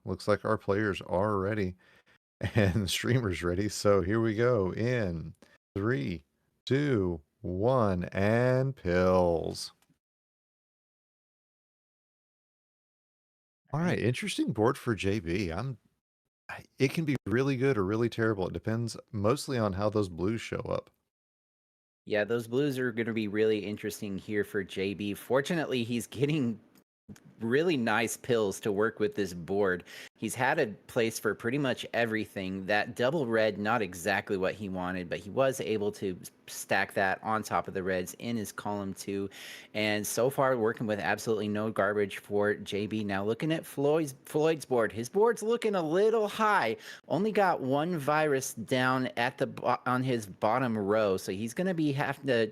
looks like our players are ready and the streamer's ready. So here we go in 3, 2, 1, and pills. All right, Right. interesting board for JB. It can be really good or really terrible. It depends mostly on how those blues show up. Yeah, those blues are going to be really interesting here for JB. Fortunately, he's getting really nice pills to work with this board. He's had a place for pretty much everything. That double red, not exactly what he wanted, but he was able to stack that on top of the reds in his column 2. And so far, working with absolutely no garbage for JB. Now, looking at Floyd's board, his board's looking a little high. Only got one virus down at the on his bottom row, so he's going to be having to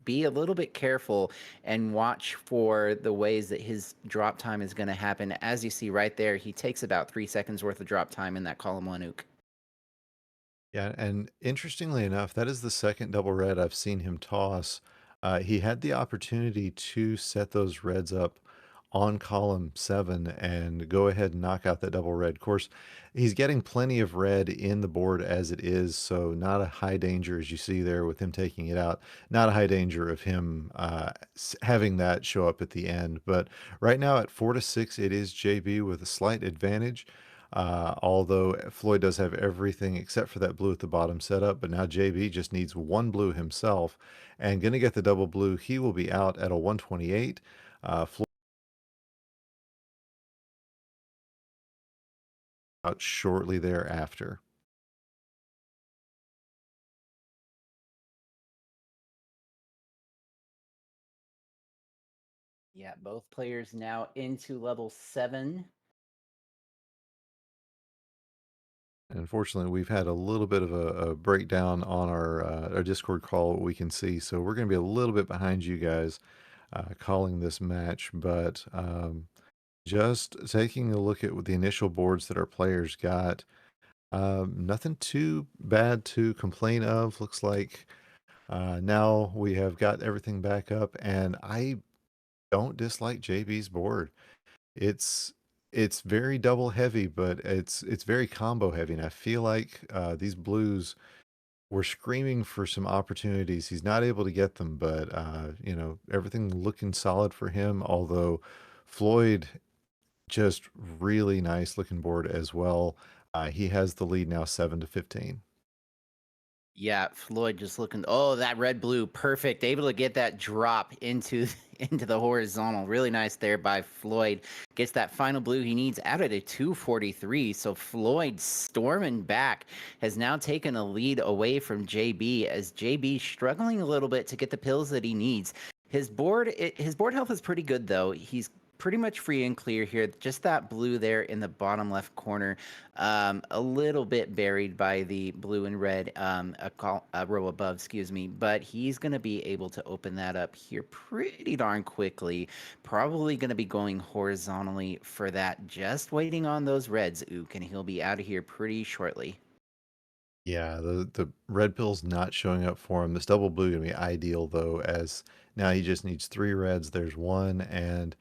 be a little bit careful and watch for the ways that his drop time is going to happen. As you see right there, he takes about 3 seconds worth of drop time in that column 1 ook. Yeah, and interestingly enough, that is the second double red I've seen him toss. He had the opportunity to set those reds up on column 7 and go ahead and knock out that double red. Of course, he's getting plenty of red in the board as it is, so not a high danger as you see there with him taking it out. Not a high danger of him having that show up at the end. But right now at 4 to 6, it is JB with a slight advantage. Although Floyd does have everything except for that blue at the bottom setup, but now JB just needs one blue himself and going to get the double blue. He will be out at a 128. Floyd out shortly thereafter. Yeah, both players now into level 7. Unfortunately, we've had a little bit of a breakdown on our Discord call, we can see. So we're going to be a little bit behind you guys calling this match. But just taking a look at the initial boards that our players got, nothing too bad to complain of. Looks like now we have got everything back up, and I don't dislike JB's board. It's it's very double heavy, but it's very combo heavy, and I feel like these blues were screaming for some opportunities. He's not able to get them, but everything looking solid for him. Although Floyd just really nice looking board as well. He has the lead now 7 to 15. Yeah, Floyd just looking. Oh, that red blue, perfect. Able to get that drop into into the horizontal. Really nice there by Floyd. Gets that final blue he needs out at a 243. So Floyd storming back has now taken a lead away from JB as JB struggling a little bit to get the pills that he needs. His board health is pretty good though. He's pretty much free and clear here. Just that blue there in the bottom left corner, a little bit buried by the blue and red, a row above, excuse me. But he's going to be able to open that up here pretty darn quickly. Probably going to be going horizontally for that. Just waiting on those reds, ook, and he'll be out of here pretty shortly. Yeah, the red pill's not showing up for him. This double blue gonna be ideal though, as now he just needs 3 reds. There's 1 and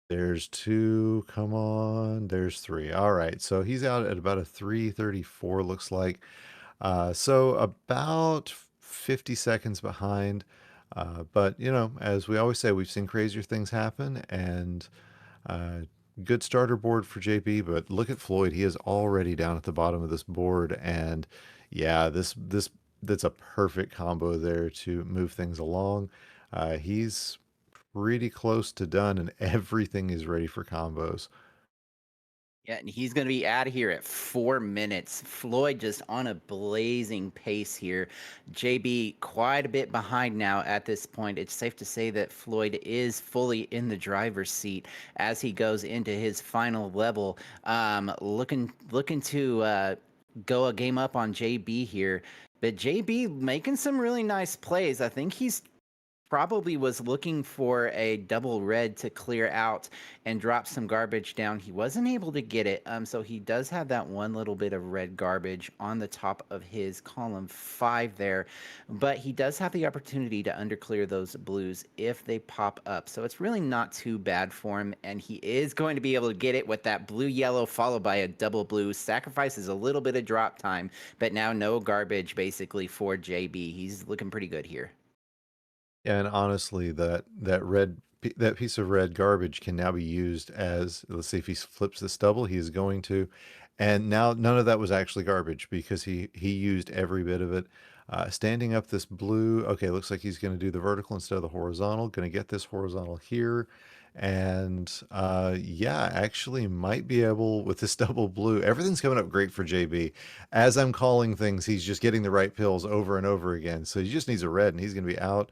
there's 2. Come on, there's 3. All right, so he's out at about a 334 looks like. So about 50 seconds behind. But as we always say, we've seen crazier things happen, and uh, good starter board for JB. But look at Floyd; he is already down at the bottom of this board, and yeah, this that's a perfect combo there to move things along. He's pretty close to done, and everything is ready for combos. Yeah, and he's going to be out of here at 4 minutes. Floyd just on a blazing pace here. JB quite a bit behind now at this point. It's safe to say that Floyd is fully in the driver's seat as he goes into his final level. Looking to go a game up on JB here. But JB making some really nice plays. I think he's probably was looking for a double red to clear out and drop some garbage down. He wasn't able to get it. So he does have that one little bit of red garbage on the top of his column 5 there, but he does have the opportunity to underclear those blues if they pop up. So it's really not too bad for him, and he is going to be able to get it with that blue yellow followed by a double blue. Sacrifices a little bit of drop time, but now no garbage basically for JB. He's looking pretty good here. And honestly, that piece of red garbage can now be used as, let's see if he flips this double, he is going to, and now none of that was actually garbage because he used every bit of it. Standing up this blue, okay, looks like he's going to do the vertical instead of the horizontal. Going to get this horizontal here, and yeah, actually might be able with this double blue. Everything's coming up great for JB. As I'm calling things, he's just getting the right pills over and over again. So he just needs a red, and he's going to be out.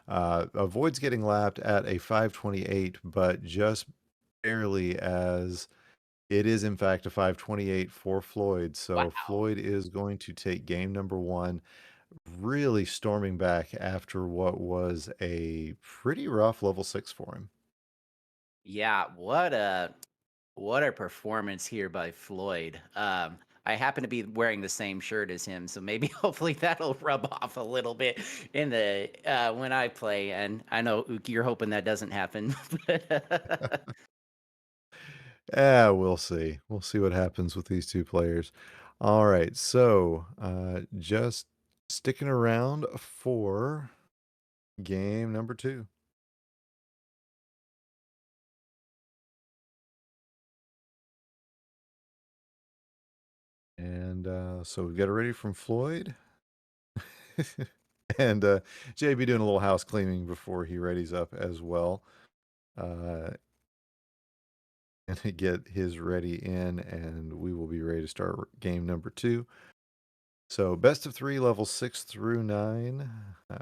Avoids getting lapped at a 528, but just barely, as it is in fact a 528 for Floyd. So Wow. Floyd is going to take game number one, really storming back after what was a pretty rough level 6 for him. Yeah, what a performance here by Floyd. I happen to be wearing the same shirt as him, so maybe hopefully that'll rub off a little bit in the when I play. And I know Ook, you're hoping that doesn't happen. But Yeah, we'll see. We'll see what happens with these two players. All right, so just sticking around for game number two. And so we've got it ready from Floyd. And JB doing a little house cleaning before he readies up as well. Uh, and to get his ready in, and we will be ready to start game number two. So, best of three, levels 6 through 9.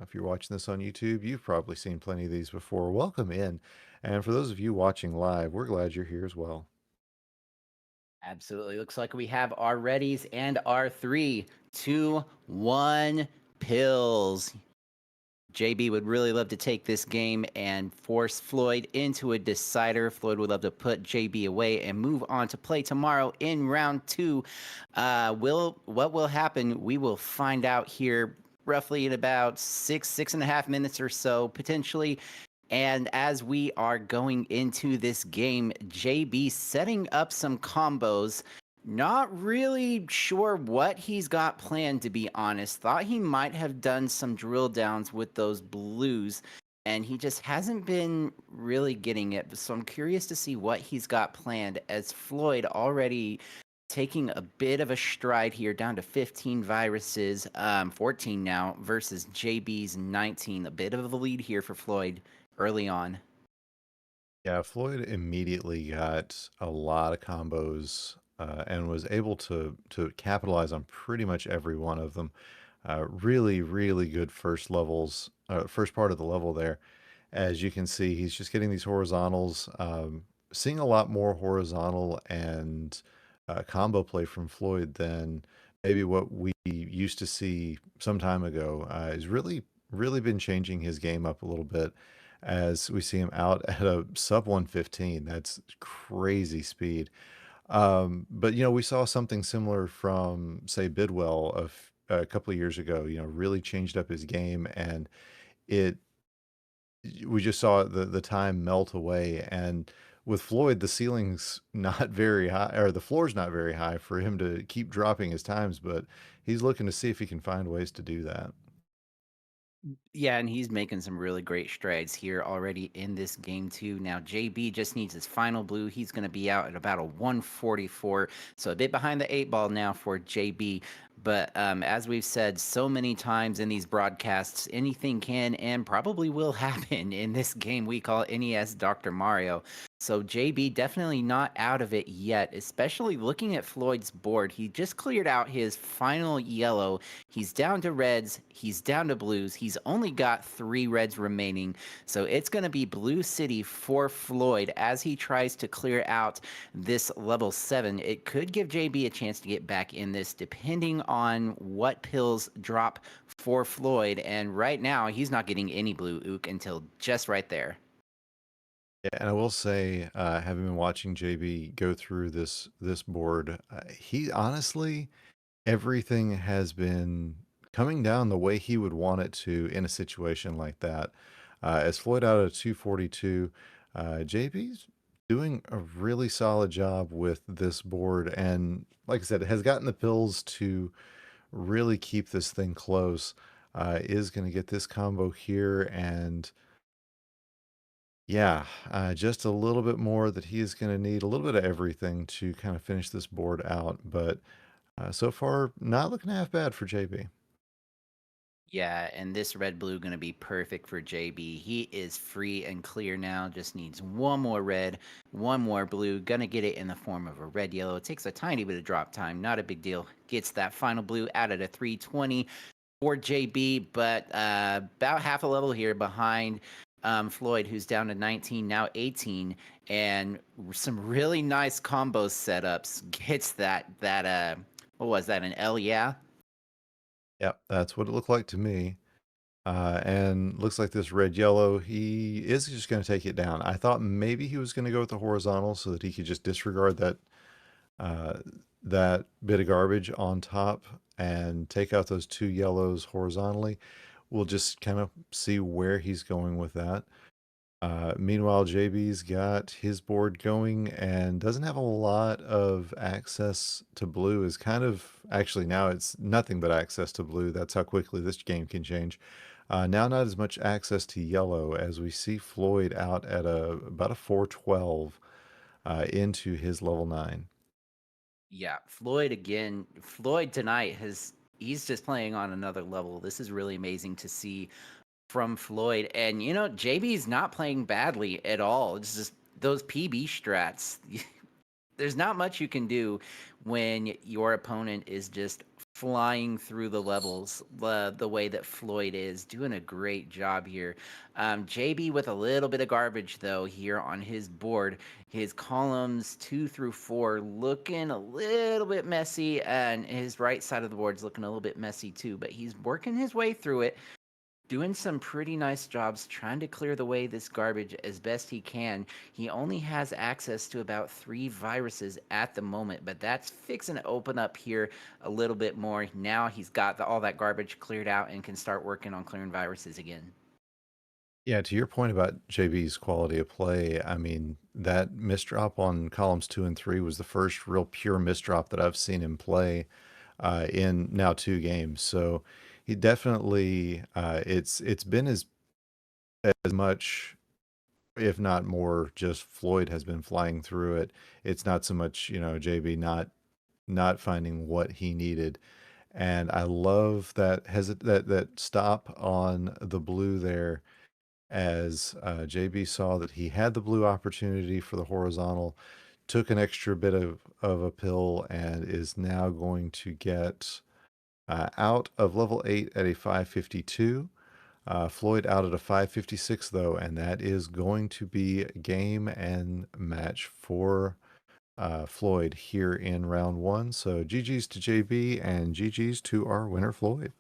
If you're watching this on YouTube, you've probably seen plenty of these before. Welcome in. And for those of you watching live, we're glad you're here as well. absolutely, looks like we have our readies and our 3, 2, 1 pills. JB would really love to take this game and force Floyd into a decider. Floyd would love to put JB away and move on to play tomorrow in round 2. What will happen? We will find out here roughly in about 6.5 minutes or so, potentially. And as we are going into this game, JB setting up some combos. Not really sure what he's got planned, to be honest. Thought he might have done some drill downs with those blues, and he just hasn't been really getting it. So I'm curious to see what he's got planned, as Floyd already taking a bit of a stride here, down to 15 viruses, 14 now, versus JB's 19. A bit of a lead here for Floyd early on. Yeah, Floyd immediately got a lot of combos and was able to capitalize on pretty much every one of them. Really, really good first levels, first part of the level there. As you can see, he's just getting these horizontals, seeing a lot more horizontal and combo play from Floyd than maybe what we used to see some time ago. He's really, really been changing his game up a little bit as we see him out at a sub 115. That's crazy speed. But we saw something similar from, say, Bidwell a couple of years ago. Really changed up his game, and it we just saw the time melt away. And with Floyd, the ceiling's not very high, or the floor's not very high for him to keep dropping his times, but he's looking to see if he can find ways to do that. Yeah, and he's making some really great strides here already in this game too. Now JB just needs his final blue. He's going to be out at about a 144, so a bit behind the 8 ball now for JB. But as we've said so many times in these broadcasts, anything can and probably will happen in this game we call NES Dr. Mario. So JB definitely not out of it yet, especially looking at Floyd's board. He just cleared out his final yellow. He's down to reds, he's down to blues. He's only got 3 reds remaining. So it's going to be Blue City for Floyd as he tries to clear out this level 7. It could give JB a chance to get back in this depending on what pills drop for Floyd. And right now, he's not getting any blue ook until just right there. Yeah, and I will say, having been watching JB go through this board, he honestly everything has been coming down the way he would want it to in a situation like that. As Floyd out of 242, JB's doing a really solid job with this board, and like I said, has gotten the pills to really keep this thing close. Is going to get this combo here, and yeah, just a little bit more that he is going to need a little bit of everything to kind of finish this board out. But so far, not looking half bad for JB. Yeah, and this red blue going to be perfect for JB. He is free and clear now. Just needs one more red, one more blue. Going to get it in the form of a red yellow. It takes a tiny bit of drop time. Not a big deal. Gets that final blue out at a 320 for JB, but about half a level here behind Floyd, who's down to 19, now 18, and some really nice combo setups. Gets that what was that, an L? Yeah. Yep, that's what it looked like to me. And looks like this red yellow, he is just going to take it down. I thought maybe he was going to go with the horizontal so that he could just disregard uh, that bit of garbage on top and take out those 2 yellows horizontally. We'll just kind of see where he's going with that. Meanwhile, JB's got his board going and doesn't have a lot of access to blue. Is kind of actually now it's nothing but access to blue. That's how quickly this game can change. Now not as much access to yellow as we see Floyd out at about a 412 into his level 9. Yeah, Floyd again. Floyd tonight he's just playing on another level. This is really amazing to see from Floyd. And JB's not playing badly at all. It's just those PB strats. There's not much you can do when your opponent is just flying through the levels the way that Floyd is. Doing a great job here. JB with a little bit of garbage, though, here on his board. His columns 2 through 4 looking a little bit messy, and his right side of the board's looking a little bit messy, too. But he's working his way through it, doing some pretty nice jobs trying to clear the way this garbage as best he can. He only has access to about 3 viruses at the moment, but that's fixing to open up here a little bit more. Now he's got all that garbage cleared out and can start working on clearing viruses again. Yeah, to your point about JB's quality of play, I mean, that misdrop on columns 2 and 3 was the first real pure misdrop that I've seen him play in now 2 games. So he definitely, it's been as much, if not more, just Floyd has been flying through it. It's not so much, JB not finding what he needed. And I love that stop on the blue there as JB saw that he had the blue opportunity for the horizontal, took an extra bit of a pill, and is now going to get out of level 8 at a 552. Floyd out at a 556, though, and that is going to be game and match for Floyd here in round 1. So GG's to JB and GG's to our winner, Floyd.